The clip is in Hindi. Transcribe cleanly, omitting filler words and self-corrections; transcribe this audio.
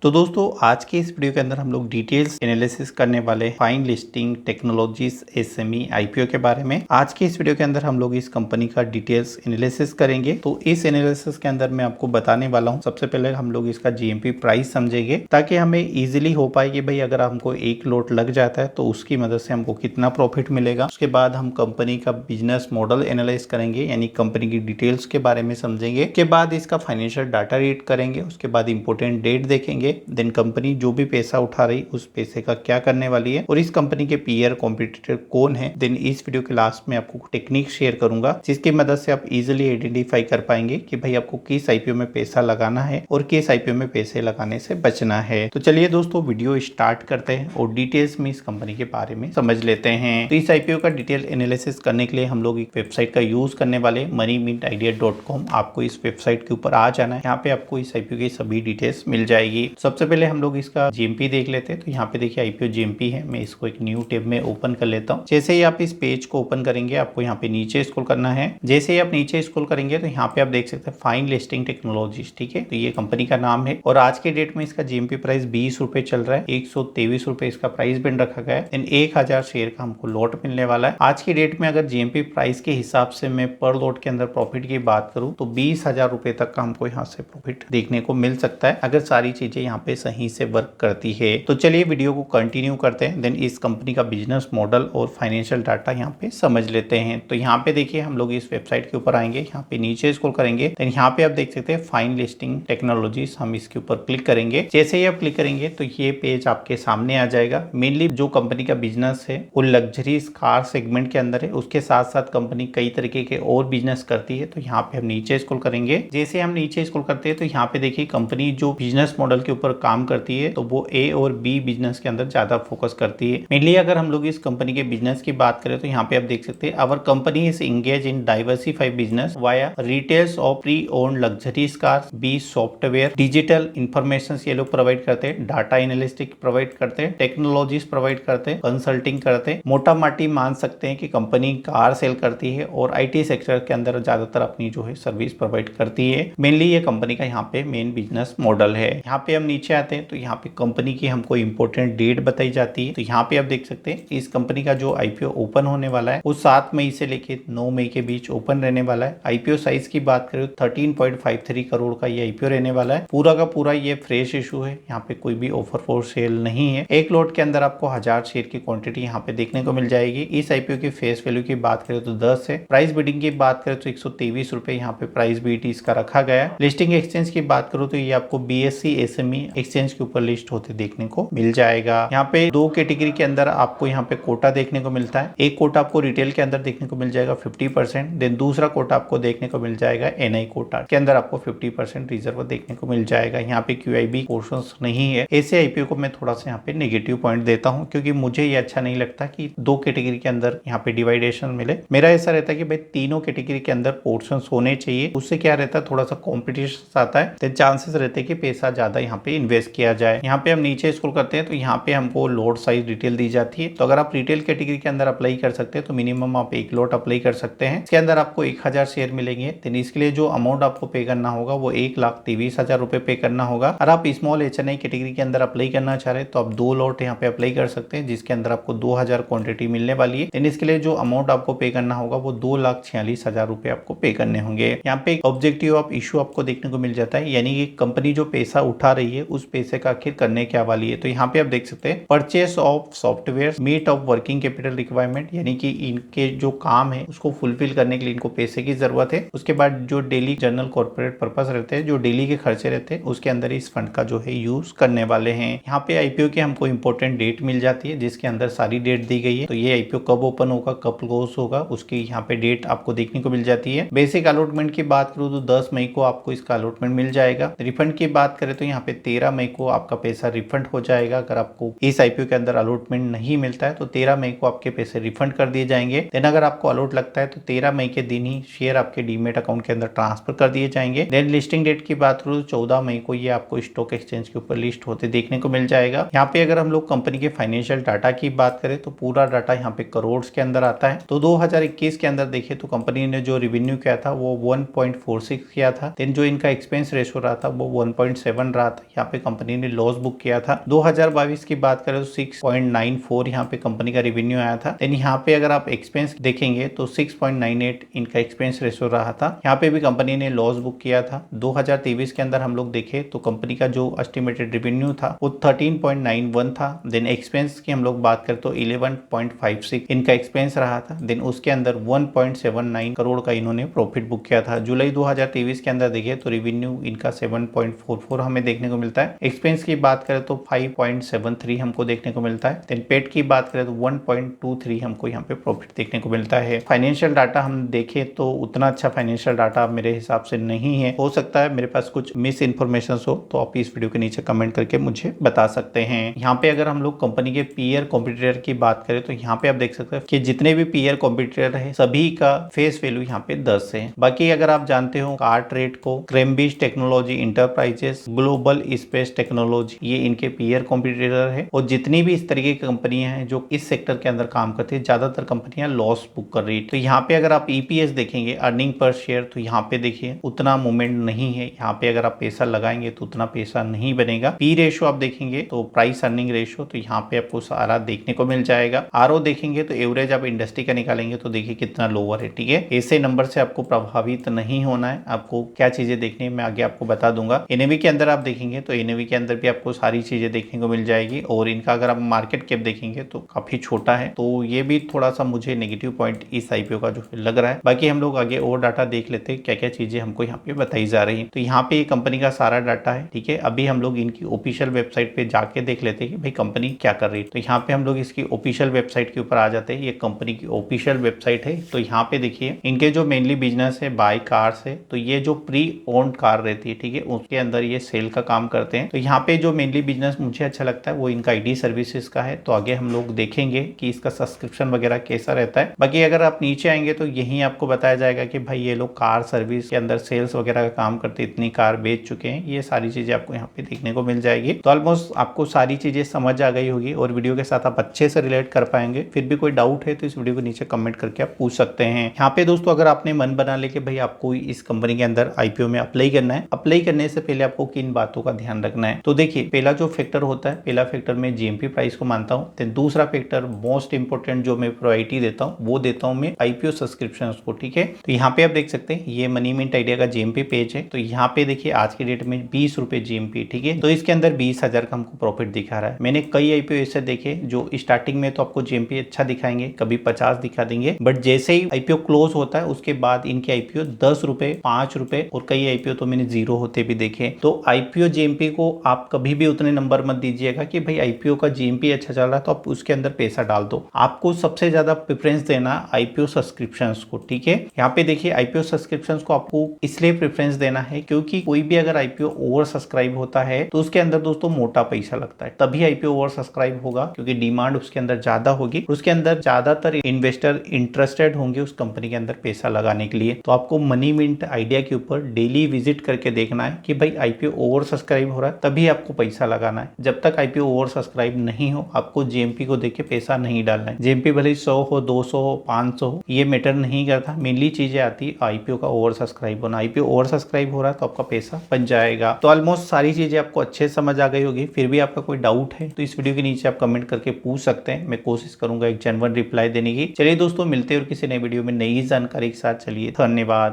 तो दोस्तों आज के इस वीडियो के अंदर हम लोग डिटेल्स एनालिसिस करने वाले fine listing technologies SME IPO के बारे में। आज के इस वीडियो के अंदर हम लोग इस कंपनी का डिटेल्स एनालिसिस करेंगे। तो इस एनालिसिस के अंदर मैं आपको बताने वाला हूं, सबसे पहले हम लोग इसका जीएमपी प्राइस समझेंगे ताकि हमें इजिली हो पाए कि भाई अगर हमको एक लोट लग जाता है तो उसकी मदद से हमको कितना प्रॉफिट मिलेगा। उसके बाद हम कंपनी का बिजनेस मॉडल एनालाइज करेंगे, यानी कंपनी की डिटेल्स के बारे में समझेंगे। उसके बाद इसका फाइनेंशियल डाटा रीड करेंगे। उसके बाद इंपोर्टेंट डेट देखेंगे। देन कंपनी जो भी पैसा उठा रही उस पैसे का क्या करने वाली है और इस कंपनी के पीयर कॉम्पिटिटर कौन है। देन इस वीडियो के लास्ट में आपको टेक्निक शेयर करूंगा जिसकी मदद से आप इजिली आइडेंटिफाई कर पाएंगे कि भाई आपको किस आईपीओ में पैसा लगाना है और किस आईपीओ में पैसे लगाने से बचना है। तो चलिए दोस्तों वीडियो स्टार्ट करते हैं और डिटेल्स में इस कंपनी के बारे में समझ लेते हैं। तो इस आईपीओ का डिटेल एनालिसिस करने के लिए हम लोग एक वेबसाइट का यूज करने वाले moneymintideas.com। आपको इस वेबसाइट के ऊपर आ जाना है। यहाँ पे आपको इस आईपीओ की सभी डिटेल्स मिल जाएगी। सबसे पहले हम लोग इसका जीएमपी देख लेते हैं। तो यहाँ पे देखिए आईपीओ जीएमपी है। मैं इसको एक न्यू टैब में ओपन कर लेता हूँ। जैसे ही आप इस पेज को ओपन करेंगे आपको यहाँ पे नीचे स्क्रॉल करना है। जैसे ही आप नीचे स्क्रॉल करेंगे तो यहाँ पे आप देख सकते हैं फाइन लिस्टिंग टेक्नोलॉजीज, ठीक है। तो ये कंपनी का नाम है और आज के डेट में इसका जीएमपी प्राइस 20 रुपए चल रहा है। 123 रुपए इसका प्राइस बैंड रखा गया है। 1000 शेयर का हमको लॉट मिलने वाला है। आज की डेट में अगर जीएमपी प्राइस के हिसाब से मैं पर लॉट के अंदर प्रॉफिट की बात करूं तो 20,000 रुपए तक का हमको यहाँ से प्रॉफिट देखने को मिल सकता है अगर सारी चीजें यहाँ पे सही से वर्क करती है। तो चलिए वीडियो को कंटिन्यू करते हैं। देन इस कंपनी का बिजनेस मॉडल और फाइनेंशियल डाटा यहाँ पे समझ लेते हैं। तो यहाँ पे देखिए हम लोग इस वेबसाइट के ऊपर आएंगे। यहाँ पे नीचे स्क्रॉल करेंगे। देन यहाँ पे आप देख सकते हैं फाइन लिस्टिंग टेक्नोलॉजीज। हम इसके ऊपर क्लिक करेंगे। जैसे ही आप क्लिक करेंगे तो ये पेज आपके सामने आ जाएगा। मेनली जो कंपनी का बिजनेस है वो लग्जरी कार सेगमेंट के अंदर है। उसके साथ साथ कंपनी कई तरीके के और बिजनेस करती है। तो यहाँ पे हम नीचे स्क्रॉल करेंगे। जैसे हम नीचे स्क्रॉल करते हैं तो यहाँ पे देखिए कंपनी जो बिजनेस मॉडल के ऊपर काम करती है तो वो ए और बी बिजनेस के अंदर ज्यादा फोकस करती है। मेनली अगर हम लोग इस कंपनी के बिजनेस की बात करें तो यहाँ पे आप देख सकते हैं our company is engage in diversified business via retails of pre owned luxury cars, B software, digital information ये लोग प्रोवाइड करते हैं, डाटा एनालिस्टिक प्रोवाइड करते हैं, टेक्नोलॉजीज प्रोवाइड करते हैं, कंसल्टिंग करते हैं। मोटा माटी मान सकते हैं कि कंपनी कार सेल करती है और आईटी सेक्टर के अंदर ज्यादातर अपनी जो है सर्विस प्रोवाइड करती है। मेनली ये कंपनी का यहाँ पे मेन बिजनेस मॉडल है। यहाँ पे हम नीचे आते हैं तो यहाँ पे कंपनी की हमको इंपोर्टेंट डेट बताई जाती है। तो यहाँ पे आप देख सकते हैं इस कंपनी का जो आईपीओ ओपन होने वाला है वो 7 मई से लेके 9 मई के बीच ओपन रहने वाला है। आईपीओ साइज की बात करें तो 13.53 करोड़ का ये आईपीओ रहने वाला है। पूरा का पूरा ये फ्रेश इशू है। यहाँ पे कोई भी ऑफर फॉर सेल नहीं है। एक लोट के अंदर आपको 1000 शेयर की क्वांटिटी यहाँ पे देखने को मिल जाएगी। इस आईपीओ की फेस वैल्यू की बात करें तो 10 है। प्राइस बिडिंग की बात करें तो 123 रुपए यहाँ पे प्राइस बीट इसका रखा गया है। लिस्टिंग एक्सचेंज की बात करूँ तो ये आपको बीएससी एसएमई एक्सचेंज के ऊपर लिस्ट होते देखने को मिल जाएगा। यहाँ पे दो कैटेगरी के अंदर आपको यहाँ पे कोटा देखने को मिलता है। एक कोटा आपको रिटेल के अंदर देखने को मिल जाएगा 50%। देन दूसरा कोटा आपको देखने को मिल जाएगा एनआई कोटा के अंदर आपको 50% रिजर्व देखने को मिल जाएगा। यहाँ पे क्यूआईबी पोर्शंस नहीं है। ऐसे आईपीओ को मैं थोड़ा सा यहाँ पे नेगेटिव पॉइंट देता हूँ क्योंकि मुझे ये अच्छा नहीं लगता कि दो कैटेगरी के अंदर यहाँ पे डिवाइडेशन मिले। मेरा ऐसा रहता है कि भाई तीनों कैटेगरी के अंदर पोर्शन होने चाहिए। उससे क्या रहता है थोड़ा सा कॉम्पिटिशन आता है। देन चांसेस रहते हैं कि पैसा ज्यादा यहाँ पे इन्वेस्ट किया जाए। यहाँ पे हम नीचे स्क्रॉल करते हैं तो यहाँ पे हमको लोड साइज डिटेल दी जाती है। तो अगर आप रिटेल कैटेगरी के अंदर अप्लाई कर सकते हैं तो मिनिमम आप एक लोट अप्लाई कर सकते हैं। इसके अंदर आपको 1000 शेयर मिलेंगे। देन इसके लिए जो अमाउंट आपको पे करना होगा वो 1,23,000 रुपए पे करना होगा। और आप स्मॉल एचएनआई कैटेगरी के अंदर अप्लाई करना चाह रहे हैं तो आप 2 लोट यहाँ पे अप्लाई कर सकते हैं जिसके अंदर आपको 2000 क्वांटिटी मिलने वाली है। देन इसके लिए जो अमाउंट आपको पे करना होगा वो 2,46,000 रुपए आपको पे करने होंगे। यहाँ पे ऑब्जेक्टिव ऑफ इशू आपको देखने को मिल जाता है, यानी कि कंपनी जो पैसा उठा रही है उस पैसे का आखिर करने क्या वाली है। तो यहाँ पे आप देख सकते हैं purchase of software meet of working capital requirement, यानी कि इनके जो काम है उसको फुलफिल करने के लिए इनको पैसे की जरूरत है। उसके बाद जो डेली जनरल कॉर्पोरेट पर्पस रहते हैं, जो डेली के खर्चे रहते हैं, उसके अंदर इस फंड का जो है यूज करने वाले हैं। यहाँ पे आईपीओ की हमको इंपोर्टेंट डेट मिल जाती है जिसके अंदर सारी डेट दी गई है। तो ये आईपीओ कब ओपन होगा, कब क्लोज होगा, उसकी यहाँ पे डेट आपको देखने को मिल जाती है। बेसिक अलॉटमेंट की बात करूँ तो 10 मई को आपको इसका अलॉटमेंट मिल जाएगा। रिफंड की बात करें तो यहाँ पे 13 मई को आपका पैसा रिफंड हो जाएगा। अगर आपको इस आईपीओ के अंदर अलॉटमेंट नहीं मिलता है तो 13 मई को आपके पैसे रिफंड कर दिए जाएंगे। देन अगर आपको अलॉट लगता है तो 13 मई के दिन ही शेयर आपके डीमेट अकाउंट के अंदर ट्रांसफर कर दिए जाएंगे। देन लिस्टिंग डेट की बात करूँ तो 14 मई को ये आपको स्टॉक एक्सचेंज के ऊपर लिस्ट होते देखने को मिल जाएगा। यहाँ पे अगर हम लोग कंपनी के फाइनेंशियल डाटा की बात करें तो पूरा डाटा यहाँ पे करोड़ के अंदर आता है। तो 2021 के अंदर देखिए तो कंपनी ने जो रेवेन्यू किया था वो 1.46 किया था। देन जो इनका एक्सपेंस रेशो रहा था वो 1.7 रहा था। यहाँ पे कंपनी ने लॉस बुक किया था। 2022 की बात करें तो 6.94 यहाँ पे कंपनी का रेवेन्यू आया था। देन यहाँ पे अगर आप एक्सपेंस देखेंगे तो 6.98 इनका एक्सपेंस रेशो रहा था। यहाँ पे भी कंपनी ने लॉस बुक किया था। 2023 के अंदर हम लोग देखें तो कंपनी का जो एस्टिमेटेड रेवेन्यू था वो 13.91 था। देन एक्सपेंस की हम लोग बात करें तो 11.56 इनका एक्सपेंस रहा था। देन उसके अंदर 1.79 करोड़ का इन्होंने प्रॉफिट बुक किया था। जुलाई 2023 के अंदर देखिए तो रेवेन्यू इनका 7.44 हमें देखने को मिलता है। एक्सपेंस की बात करें तो 5.73 हमको देखने को मिलता है। देन पेट की बात करें तो 1.23 हमको यहाँ पे प्रॉफिट देखने को मिलता है। फाइनेंशियल डाटा हम देखें तो उतना अच्छा फाइनेंशियल डाटा मेरे हिसाब से नहीं है। हो सकता है मेरे पास कुछ मिस इन्फॉर्मेशन हो तो आप इस वीडियो के नीचे कमेंट करके मुझे बता सकते हैं। यहाँ पे अगर हम लोग कंपनी के पीयर कॉम्पिटिटर की बात करें तो यहाँ पे आप देख सकते हैं कि जितने भी पीयर कॉम्पिटिटर है सभी का फेस वैल्यू यहाँ पे 10 है। बाकी अगर आप जानते हो कार्टरेट को, Cambridge technology enterprises, global space technology, ये इनके पीयर कॉम्पिटिटर है। और जितनी भी इस तरीके की कंपनियां हैं जो इस सेक्टर के अंदर काम करती है, ज्यादातर कंपनियां लॉस बुक कर रही है। तो यहाँ पे अगर आप ईपीएस देखेंगे, अर्निंग पर शेयर, तो यहाँ पे देखिए उतना मूवमेंट नहीं है। यहाँ पे अगर आप पैसा लगाएंगे तो उतना पैसा नहीं बनेगा। पी रेशो आप देखेंगे तो प्राइस अर्निंग रेशो, तो यहाँ पे आपको सारा देखने को मिल जाएगा। आरओ देखेंगे तो एवरेज आप इंडस्ट्री का निकालेंगे तो देखिए कितना लोअर है। ठीक है, ऐसे नंबर से आपको प्रभावित नहीं होना है। आपको क्या चीजें देखनी है मैं आगे आपको बता दूंगा। एनएवी के अंदर आप देखेंगे तो एनएवी के अंदर भी आपको सारी चीजें देखने को मिल जाएगी। और इनका अगर आप मार्केट कैप देखेंगे तो काफी छोटा है, तो ये भी थोड़ा सा मुझे नेगेटिव पॉइंट इस आईपीओ का जो लग रहा है। बाकी हम लोग आगे और डाटा देख लेते हैं क्या क्या चीजें हमको यहाँ पे बताई जा रही है। तो यहाँ पे कंपनी का सारा डाटा है। ठीक है, अभी हम लोग इनकी ऑफिशियल वेबसाइट पे जाके देख लेते हैं कि भाई कंपनी क्या कर रही है। तो यहाँ पे हम लोग इसकी ऑफिशियल वेबसाइट के ऊपर आ जाते हैं। ये कंपनी की ऑफिशियल वेबसाइट है। तो यहाँ पे देखिए इनके जो मेनली बिजनेस है बाय कार्स है। तो ये जो प्री ओन्ड कार रहती है, ठीक है, उसके अंदर ये सेल का काम करते हैं। तो यहाँ पे जो मेनली बिजनेस मुझे अच्छा लगता है वो इनका आईडी सर्विसेज का है। तो आगे हम लोग देखेंगे कि इसका सब्सक्रिप्शन वगैरह कैसा रहता है। बाकी अगर आप नीचे आएंगे तो यही आपको बताया जाएगा कि भाई ये लोग कार सर्विस के अंदर सेल्स वगैरह का काम करते, इतनी कार बेच चुके हैं, ये सारी चीजें आपको यहाँ पे देखने को मिल जाएगी। तो ऑलमोस्ट आपको सारी चीजें समझ आ गई होगी और वीडियो के साथ आप अच्छे से रिलेट कर पाएंगे। फिर भी कोई डाउट है तो इस वीडियो को नीचे कमेंट करके आप पूछ सकते हैं। यहाँ पे दोस्तों अगर आपने मन बना ले कि भाई आपको इस कंपनी के अंदर आईपीओ में अप्लाई करना है, अप्लाई करने से पहले आपको किन बातों का ध्यान रखना है। तो देखिए पहला जो फैक्टर होता है, पहला फैक्टर मैं जीएमपी प्राइस को मानता हूँ। देन दूसरा फैक्टर मोस्ट इंपोर्टेंट जो मैं प्रायोरिटी देता हूँ वो देता हूँ मैं आईपीओ सब्सक्रिप्शन को। ठीक है, तो यहाँ पे आप देख सकते हैं ये मनी मिंट आइडिया का जीएमपी पेज है। तो यहाँ पे देखिए आज के डेट में 20 रुपए जीएमपी। ठीक है, तो इसके अंदर 20,000 का हमको प्रॉफिट दिखा रहा है। मैंने कई आईपीओ ऐसे देखे जो स्टार्टिंग में तो आपको जीएमपी अच्छा दिखाएंगे, कभी 50 दिखा देंगे, बट जैसे ही आईपीओ क्लोज होता है उसके बाद इनके आईपीओ 10 रुपए, 5 रुपए और कई आईपीओ तो मैंने जीरो होते भी देखे। तो आईपीओ जीएमपी को आप कभी भी उतने नंबर मत दीजिएगा कि भाई आईपीओ का जीएमपी अच्छा चल रहा है तो आप उसके अंदर पैसा डाल दो। आपको सबसे ज्यादा प्रेफरेंस देना आईपीओ सब्सक्रिप्शंस को। ठीक है, यहाँ पे देखिए आईपीओ सब्सक्रिप्शंस को आपको इसलिए प्रेफरेंस देना है क्योंकि कोई भी अगर आईपीओ ओवर सब्सक्राइब होता है तो उसके अंदर दोस्तों मोटा पैसा लगता है, तभी आईपीओ ओवर सब्सक्राइब होगा क्योंकि डिमांड उसके अंदर ज्यादा होगी, उसके अंदर ज्यादातर इन्वेस्टर इंटरेस्टेड होंगे उस कंपनी के अंदर पैसा लगाने के लिए। तो आपको मनी मिंट आइडिया के ऊपर डेली विजिट करके देखना है कि भाई आईपीओ ओवर सब्सक्राइब हो रहा है तभी आपको पैसा लगाना है। जब तक आईपीओ ओवर सब्सक्राइब नहीं हो आपको जीएमपी को देख के पैसा नहीं डालना है। जीएमपी भले 100 हो, 200 हो, 500 हो, ये मैटर नहीं करता। मेनली चीजें आती है आईपीओ का ओवर सब्सक्राइब होना। आईपीओ ओवर सब्सक्राइब हो रहा है तो आपका पैसा बन जाएगा। तो ऑलमोस्ट सारी चीजें आपको अच्छे से समझ आ गई होगी। फिर भी आपका कोई डाउट है तो इस वीडियो के नीचे आप कमेंट करके पूछ सकते हैं। मैं कोशिश करूंगा एक जेन्युइन रिप्लाई देने की। चलिए दोस्तों मिलते हैं और किसी नए वीडियो में नई जानकारी के साथ। चलिए धन्यवाद।